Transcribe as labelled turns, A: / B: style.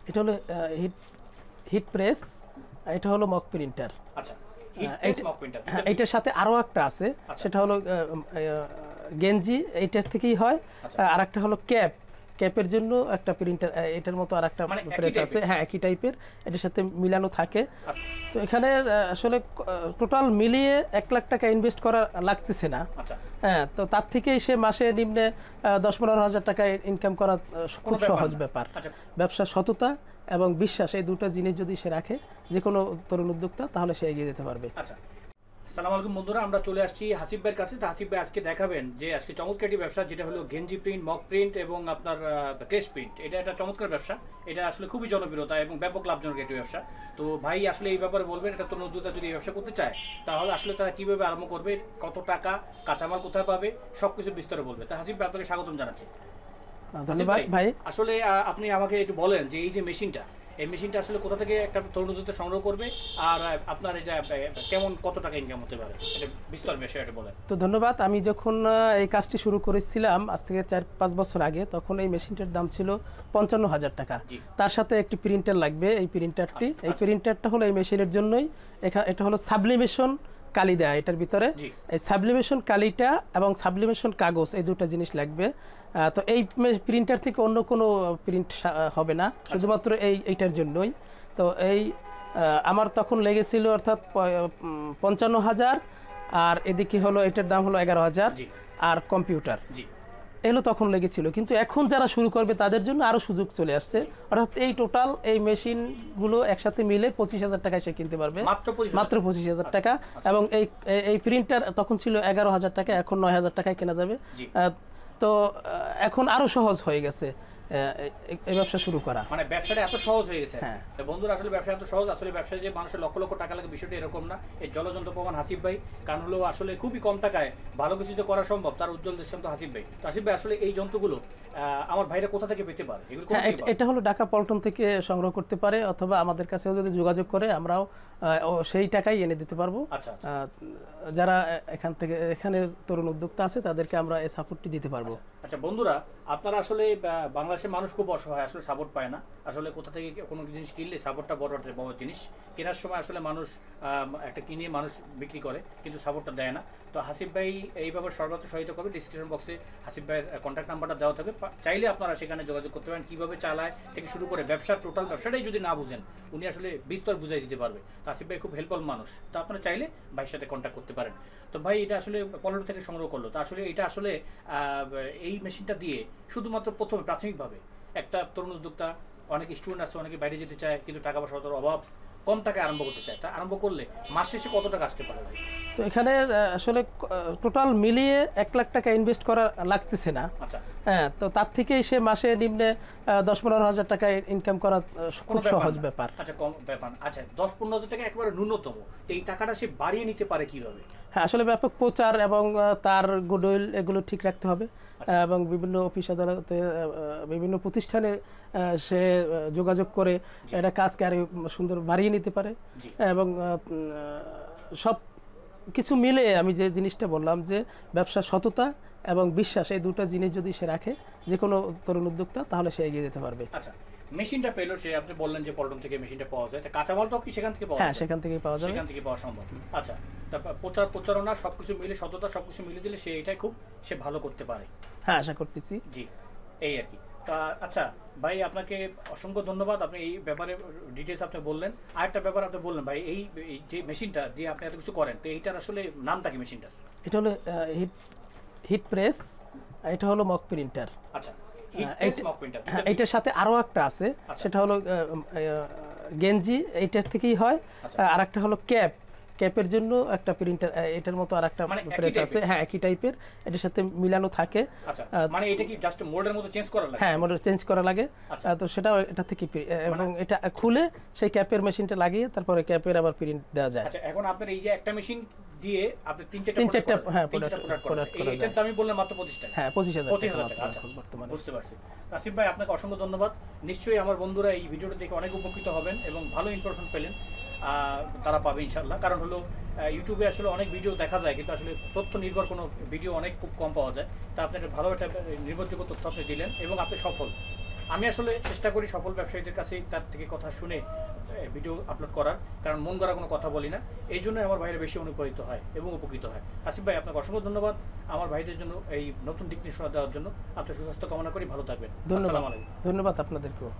A: এটা হলো hit hit press, এটা হলো মক প্রিন্টার।
B: আচ্ছা, হিট প্রেস মক প্রিন্টার।
A: এইটার সাথে আরও একটা আছে, সেটা হলো গেঞ্জি, এইটার থেকেই হয়। আর একটা হলো ক্যাপের জন্য একটা প্রিন্টার, এটার মতো আর একটা প্রেস আছে, হ্যাঁ একই টাইপের, এটার সাথে মিলানো থাকে। তো এখানে আসলে টোটাল মিলিয়ে 1 লাখ টাকা ইনভেস্ট করা লাগতেছে না। হ্যাঁ, তো তার থেকেই সে মাসে নিম্নে 10-15 হাজার টাকা ইনকাম করা খুব সহজ ব্যাপার। ব্যবসা সততা এবং বিশ্বাস, এই দুটো জিনিস যদি সে রাখে যে কোনো তরুণ উদ্যোক্তা, তাহলে সে এগিয়ে যেতে পারবে।
B: আচ্ছা, আসসালামু আলাইকুম বন্ধুরা, আমরা চলে আসছি হাসিব ভাইয়ের কাছে। তো হাসিব ভাই আজকে দেখাবেন যে আজকে চমৎকার একটি ব্যবসা, যেটা হলো গেঞ্জি প্রিন্ট, মক প্রিন্ট এবং আপনার ক্রেস প্রিন্ট। এটা একটা চমৎকার ব্যবসা, এটা আসলে খুবই জনপ্রিয়তা এবং ব্যাপক লাভজনক একটি ব্যবসা। তো ভাই আসলে এই ব্যাপারে বলবেন, এটা তরুণ উদ্যোক্তা যদি এই ব্যবসা করতে চায়, তাহলে আসলে তারা কিভাবে আরম্ভ করবে, কত টাকা, কাঁচামাল কোথায় পাবে, সবকিছু বিস্তারে বলবে। তা হাসিব ভাই আপনাকে স্বাগতম জানাচ্ছি।
A: ধন্যবাদ ভাই।
B: আসলে আপনি আমাকে একটু বলেন যে এই যে মেশিনটা, এই মেশিনটা আসলে কোথা থেকে একটা তরুণ উদ্যোক্তা সংগ্রহ করবে, আর আপনার এটা কেমন, কত টাকা ইনকাম হতে পারে, এটা বিস্তার বিষয়টা বলেন।
A: তো ধন্যবাদ। আমি যখন এই কাজটি শুরু করেছিলাম আজ থেকে 4-5 বছর আগে, তখন এই মেশিনটার দাম ছিল 55,000 টাকা। তার সাথে একটি প্রিন্টার লাগবে। এই প্রিন্টারটি, এই প্রিন্টারটা হলো এই মেশিনের জন্যই। এটা হলো সাবলিমেশন কালি দেয়া এটার ভিতরে। এই সাবলিমেশন কালিটা এবং সাবলিমেশন কাগজ, এই দুটো জিনিস লাগবে। তো এই প্রিন্টার থেকে অন্য কোনো প্রিন্ট হবে না, শুধুমাত্র এইটার জন্যই। তো এই আমার তখন লেগেছিল অর্থাৎ 55,000, আর এদিকে হলো এটার দাম হলো 11,000, আর কম্পিউটার এগুলো তখন লেগেছিল। কিন্তু এখন যারা শুরু করবে তাদের জন্য আরও সুযোগ চলে আসছে, অর্থাৎ এই টোটাল এই মেশিনগুলো একসাথে মিলে 25,000 টাকায় সে কিনতে পারবে, মাত্র 25,000 টাকা। এবং এই প্রিন্টার তখন ছিল 11,000 টাকা, এখন 9,000 টাকায় কেনা যাবে। তো এখন আরও সহজ হয়ে গেছে এই ব্যবসা শুরু করা,
B: মানে ব্যবসাটা এত সহজ হয়ে গেছে। হ্যাঁ বন্ধুরা, আসলে ব্যবসা এত সহজ, আসলে ব্যবসায় যে মানুষের লক্ষ লক্ষ টাকা লাগে বিষয়টা এরকম না। এই জলযন্ত্র প্রমাণ হাসিব ভাই, কারণ হলো আসলে খুবই কম টাকায় ভালো কিছু যে করা সম্ভব, তার উজ্জ্বল দৃষ্টান্ত হাসিব ভাই। তো হাসিব ভাই, আসলে এই যন্ত্রগুলো আমার ভাইরা কোথা থেকে পেতে পারে?
A: এটা হলো ঢাকা পল্টন থেকে সংগ্রহ করতে পারে, অথবা আমাদের কাছেও যদি যোগাযোগ করে আমরাও সেই টাকাই এনে দিতে পারবো। যারা এখানে তরুণ উদ্যোক্তা আছে তাদেরকে আমরা এই সাপোর্টটি দিতে পারবো।
B: আচ্ছা বন্ধুরা, আপনারা আসলে বাংলাদেশের মানুষ খুব অসহায়, আসলে সাপোর্ট পায় না। আসলে কোথা থেকে কোনো জিনিস কিনলে সাপোর্টটা বড় জিনিস, কেনার সময় আসলে মানুষ একটা কিনে মানুষ বিক্রি করে, কিন্তু সাপোর্টটা দেয় না। তো হাসিব ভাই এই ব্যাপারে সর্বোচ্চ সহায়তা করবে। ডিসক্রিপশন বক্সে হাসিব ভাইয়ের কন্ট্যাক্ট নাম্বারটা দেওয়া থাকবে, চাইলে আপনারা সেখানে যোগাযোগ করতে পারেন। কীভাবে চালায় থেকে শুরু করে ব্যবসার টোটাল ব্যবসাটাই যদি না বুঝেন, উনি আসলে বিস্তর বুঝাই দিতে পারবে। তো হাসিব ভাই খুব হেল্পফুল মানুষ, তো আপনারা চাইলে ভাইয়ের সাথে কন্ট্যাক্ট করতে পারেন। তো ভাই, এটা আসলে পনেরো থেকে সংগ্রহ করলো, তো আসলে এটা আসলে এই মেশিনটা দিয়ে শুধুমাত্র প্রথমে প্রাথমিকভাবে একটা তরুণ উদ্যোক্তা, অনেক স্টুডেন্ট আছে, অনেকে বাইরে যেতে চায় কিন্তু টাকা পয়সার অভাব, কম টাকায় আরম্ভ করতে চায়, তা আরম্ভ করলে মাস শেষে কত টাকা আসতে পারে?
A: তো এখানে আসলে টোটাল মিলিয়ে 1 লাখ টাকা ইনভেস্ট করা লাগতেছে না। হ্যাঁ, তো তার থেকেই সে মাসে নিম্নে 10-15 হাজার টাকা ইনকাম করা খুব সহজ ব্যাপার।
B: আচ্ছা, কম ব্যাপার। আচ্ছা, 10-15 হাজার টাকা একেবারে ন্যূনতম, তো এই টাকাটা সে বাড়িয়ে নিতে পারে কিভাবে?
A: হ্যাঁ, আসলে ব্যাপক প্রচার এবং তার গুডউইল এগুলো ঠিক রাখতে হবে, এবং বিভিন্ন অফিস আদালতে, বিভিন্ন প্রতিষ্ঠানে সে যোগাযোগ করে এটা কাজকে আরো সুন্দর বাড়িয়ে নিতে পারে। এবং সব কিছু মিলে আমি যে জিনিসটা বললাম যে ব্যবসা সততা এবং বিশ্বাস, এই দুটো জিনিস যদি সে রাখে যে কোনো তরুণ উদ্যোক্তা, তাহলে সে এগিয়ে যেতে পারবে।
B: আচ্ছা, মেশিনটা পেলো সে, আপনি বললেন যে পল্টন থেকে মেশিনটা পাওয়া যায়, কাঁচামালটাও কি সেখান থেকে পাওয়া যায়?
A: হ্যাঁ, সেখান থেকেই পাওয়া যায়,
B: সেখান থেকে পাওয়া সম্ভব। আচ্ছা, তারপর প্রচারণা সবকিছু মিলে, সততা সবকিছু মিলে দিলে সে এটাই খুব সে ভালো করতে পারে।
A: হ্যাঁ, আশা করতেছি।
B: জি, এই আর কি। আচ্ছা ভাই, আপনাকে অসংখ্য ধন্যবাদ, আপনি এই ব্যাপারে ডিটেলস আপনি বললেন। আরেকটা ব্যাপার আপনি বললেন ভাই, এই যে মেশিনটা দিয়ে আপনি এত কিছু করেন, তো এইটার আসলে নামটা কি মেশিনটার?
A: এটা হলো হিট প্রেস, এটা হলো মক প্রিন্টার।
B: আচ্ছা,
A: এইটার সাথে আরও একটা আছে, সেটা হলো গেঞ্জি, এইটার থেকেই হয়। আর একটা হলো ক্যাপের জন্য একটা প্রিন্টার, এটার মতো আর একটা প্রেস আছে, হ্যাঁ একই টাইপের, এটার সাথে মিলানো থাকে।
B: মানে এটা কি জাস্ট মোল্ডের মতো চেঞ্জ করা লাগে?
A: হ্যাঁ, মোল্ড চেঞ্জ করা লাগে। তো সেটাও এটা থেকে, এবং এটা খুলে সেই ক্যাপের মেশিনটা লাগিয়ে তারপরে ক্যাপের আবার প্রিন্ট দেওয়া যায়।
B: আচ্ছা, এখন আপনার এই যে একটা মেশিন দিয়ে আপনি
A: 3-4টা হ্যাঁ
B: প্রোডাক্ট করা যায়। এটার দামই বললেন মাত্র 25 টাকা।
A: হ্যাঁ, 25,000 টাকা
B: বর্তমানে। বুঝতে পারছি। আসিফ ভাই, আপনাকে অসংখ্য ধন্যবাদ। নিশ্চয়ই আমার বন্ধুরা এই ভিডিওটা দেখে অনেক উপকৃত হবেন এবং ভালো ইনফরমেশন পেলেন, তারা পাবে ইনশাআল্লাহ। কারণ হলো ইউটিউবে আসলে অনেক ভিডিও দেখা যায়, কিন্তু আসলে তথ্য নির্ভর কোনো ভিডিও অনেক খুব কম পাওয়া যায়। তা আপনি একটা ভালো একটা নির্ভরযোগ্য তথ্য আপনি দিলেন এবং আপনি সফল। আমি আসলে চেষ্টা করি সফল ব্যবসায়ীদের কাছে তার থেকে কথা শুনে ভিডিও আপলোড করার, কারণ মন গড়া কোনো কথা বলি না, এই জন্য আমার ভাইয়েরা বেশি অনুপ্রাণিত হয় এবং উপকৃত হয়। আসিফ ভাই, আপনাকে অসংখ্য ধন্যবাদ আমার ভাইদের জন্য এই নতুন দিক নির্দেশনা দেওয়ার জন্য। আপনার সুস্বাস্থ্য কামনা করি, ভালো থাকবেন।
A: ধন্যবাদ।
B: আসসালামু আলাইকুম।
A: ধন্যবাদ আপনাদেরকেও।